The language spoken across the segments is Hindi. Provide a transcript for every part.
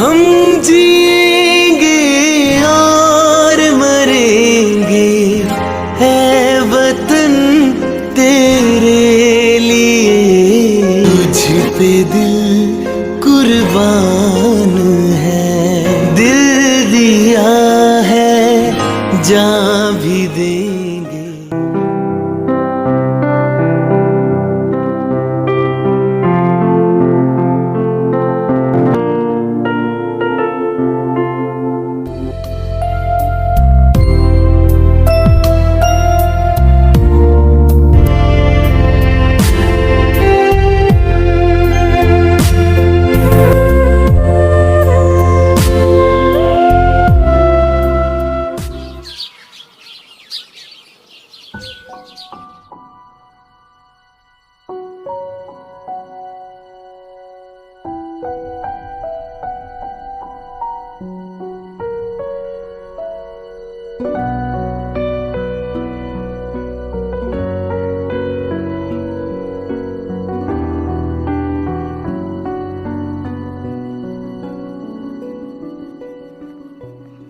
हम जिएंगे और मरेंगे है वतन तेरे लिए, तुझ पे दिल कुर्बान है, दिल दिया है जान भी देंगे।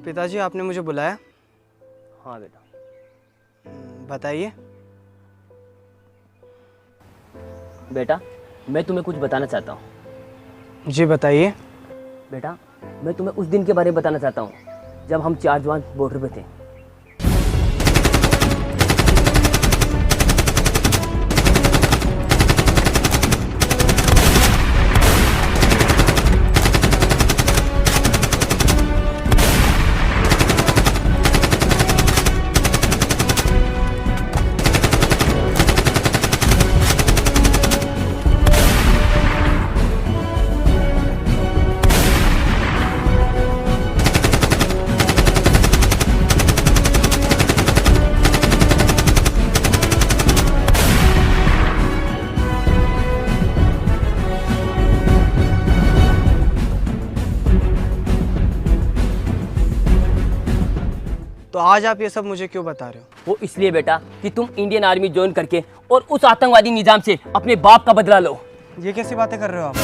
पिताजी, आपने मुझे बुलाया? हाँ बेटा। बताइए। बेटा, मैं तुम्हें कुछ बताना चाहता हूँ। जी बताइए। बेटा, मैं तुम्हें उस दिन के बारे में बताना चाहता हूँ जब हम 4 जवान बॉर्डर पे थे। तो आज आप ये सब मुझे क्यों बता रहे हो? वो इसलिए बेटा कि तुम इंडियन आर्मी ज्वाइन करके और उस आतंकवादी निजाम से अपने बाप का बदला लो। ये कैसी बातें कर रहे हो आप?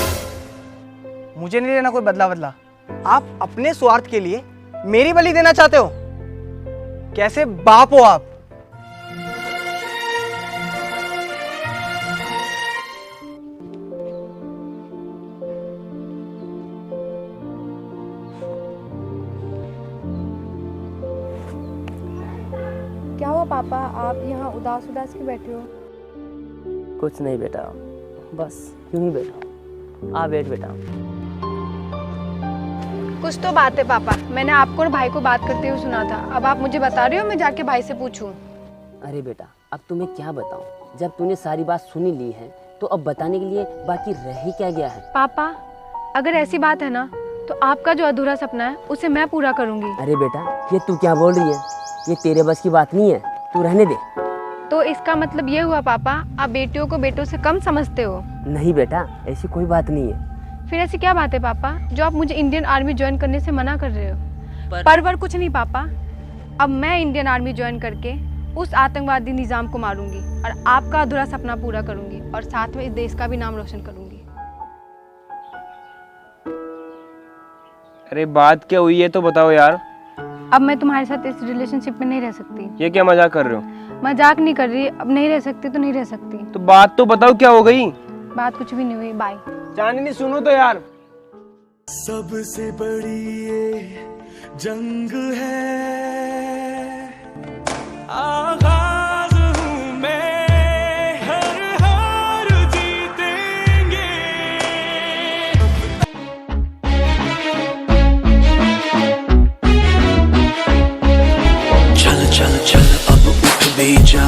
मुझे नहीं लेना कोई बदला। आप अपने स्वार्थ के लिए मेरी बलि देना चाहते हो? कैसे बाप हो आप? क्या हुआ पापा, आप यहाँ उदास उदास क्यों बैठे हो? कुछ नहीं बेटा, बस यूं ही बैठा। आ बैठ बेटा। कुछ तो बात है पापा, मैंने आपको और भाई को बात करते हुए सुना था। अब आप मुझे बता रहे हो, मैं जाके भाई से पूछूं? अरे बेटा, अब तुम्हें क्या बताऊं? जब तूने सारी बात सुनी ली है तो अब बताने के लिए बाकी रह ही क्या गया है? पापा, अगर ऐसी बात है ना तो आपका जो अधूरा सपना है उसे मैं पूरा करूंगी। अरे बेटा, ये तू क्या बोल रही है? ये तेरे बस की बात नहीं है, तू रहने दे। तो इसका मतलब ये हुआ पापा, आप बेटियों को बेटों से कम समझते हो? नहीं बेटा, ऐसी कोई बात नहीं है। फिर ऐसी क्या बात है पापा जो आप मुझे इंडियन आर्मी ज्वाइन करने से मना कर रहे हो? पर कुछ नहीं पापा, अब मैं इंडियन आर्मी ज्वाइन करके उस आतंकवादी निजाम को मारूंगी और आपका अधूरा सपना पूरा करूंगी और साथ में इस देश का भी नाम रोशन करूंगी। अरे बात क्या हुई है तो बताओ यार। अब मैं तुम्हारे साथ इस रिलेशनशिप में नहीं रह सकती। ये क्या मजाक कर रहे हो? मजाक नहीं कर रही, अब नहीं रह सकती तो नहीं रह सकती। तो बात तो बताओ क्या हो गई? बात कुछ भी नहीं हुई, बाय। चांदनी सुनो तो यार। सबसे बड़ी ये जंग है, आगाज हूँ मैं, हर हार जीतेंगे। चल चल चल अब उठ भी जा,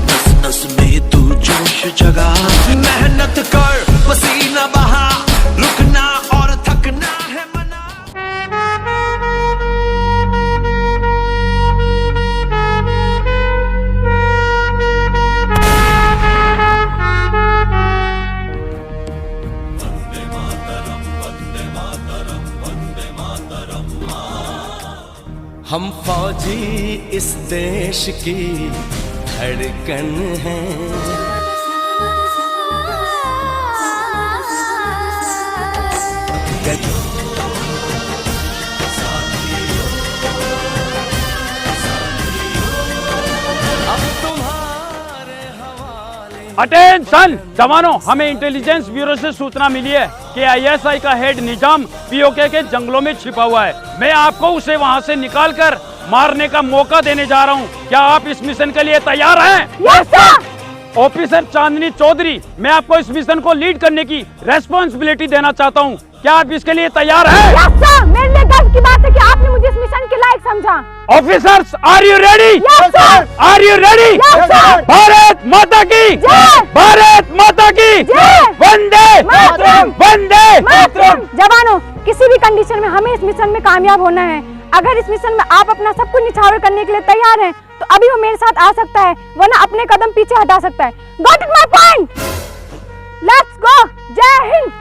नस नस में तू जोश जगा, मेहनत कर पसीना बहा, रुकना और थकना है मना। हम फौजी इस देश की धड़कन हैं। अटेंशन जवानों, हमें इंटेलिजेंस ब्यूरो से सूचना मिली है कि आईएसआई का हेड निजाम पीओके के जंगलों में छिपा हुआ है। मैं आपको उसे वहां से निकालकर मारने का मौका देने जा रहा हूं। क्या आप इस मिशन के लिए तैयार हैं? Yes sir. ऑफिसर चांदनी चौधरी, मैं आपको इस मिशन को लीड करने की रेस्पॉन्सिबिलिटी देना चाहता हूं। क्या आप इसके लिए तैयार हैं? Yes sir. मेरे लिए गर्व की बात है कि आपने मुझे इस मिशन के लायक समझा। Officers, are you ready? Yes sir. Are you ready? Yes sir. Bharat माता की जय। भारत माता की जय। वंदे मातरम। वंदे मातरम। जवानों, किसी भी कंडीशन में हमें इस मिशन में कामयाब होना है। अगर इस मिशन में आप अपना सब कुछ निछावर करने के लिए तैयार हैं, तो अभी वो मेरे साथ आ सकता है, वरना अपने कदम पीछे हटा सकता है। Got it my point? Let's go. जय हिंद।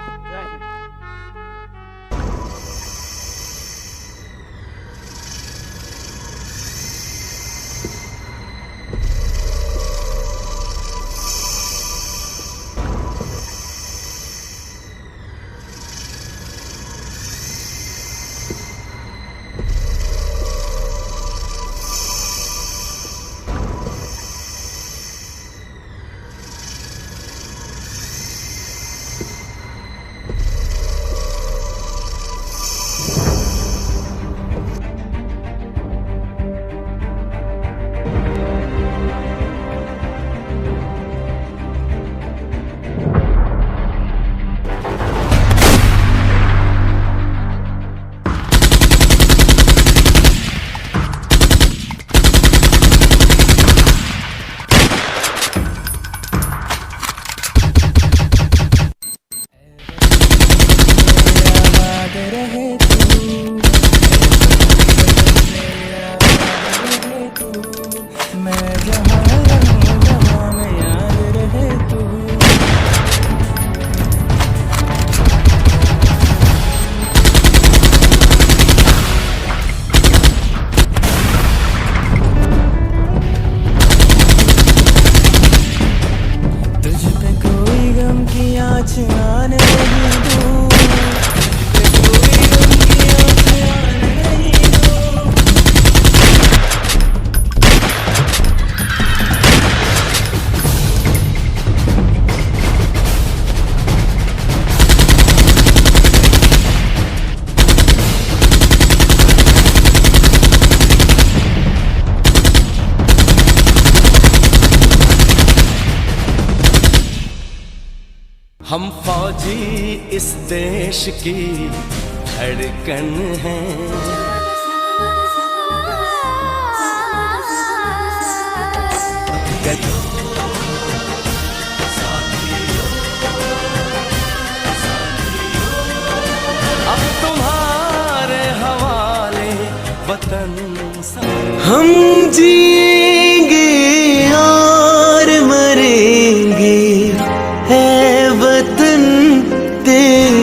हम फौजी इस देश की धड़कन हैं। अब तुम्हारे हवाले वतन हम जिएंगे और मरेंगे, है वतन तेरा।